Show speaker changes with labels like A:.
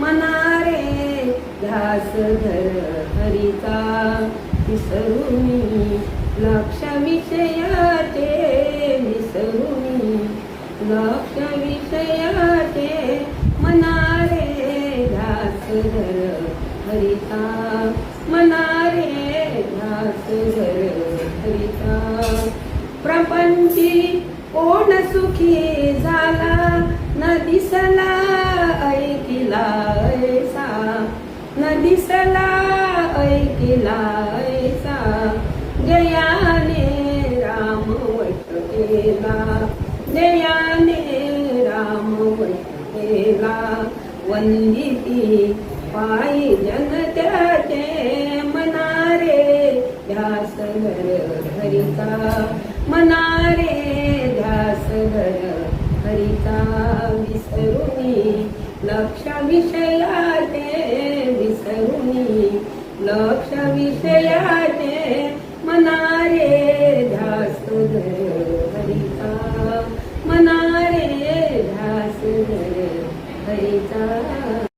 A: मनारे ध्यास धर हरीचा विसरुनी लक्ष विषयाचे विसरुनी लक्ष विषयाचे मनारे ध्यास धर हरीचा मनारे ध्यास धर हरीचा प्रपंची कोण सुखी झाला न दिसला ऐकिला ऐसा न दिसला ऐकिला ऐसा जयाने राम वट केला जयाने राम वट केला वंदिती पायी जनत्याचे मनारे ध्यास धर हरीचा मनारे ध्यास धर हरीचा विसरुनी लक्ष विषयाचे विसरुनी लक्ष विषयाचे मनारे ध्यास धर हरीचा मनारे ध्यास धर हरीचा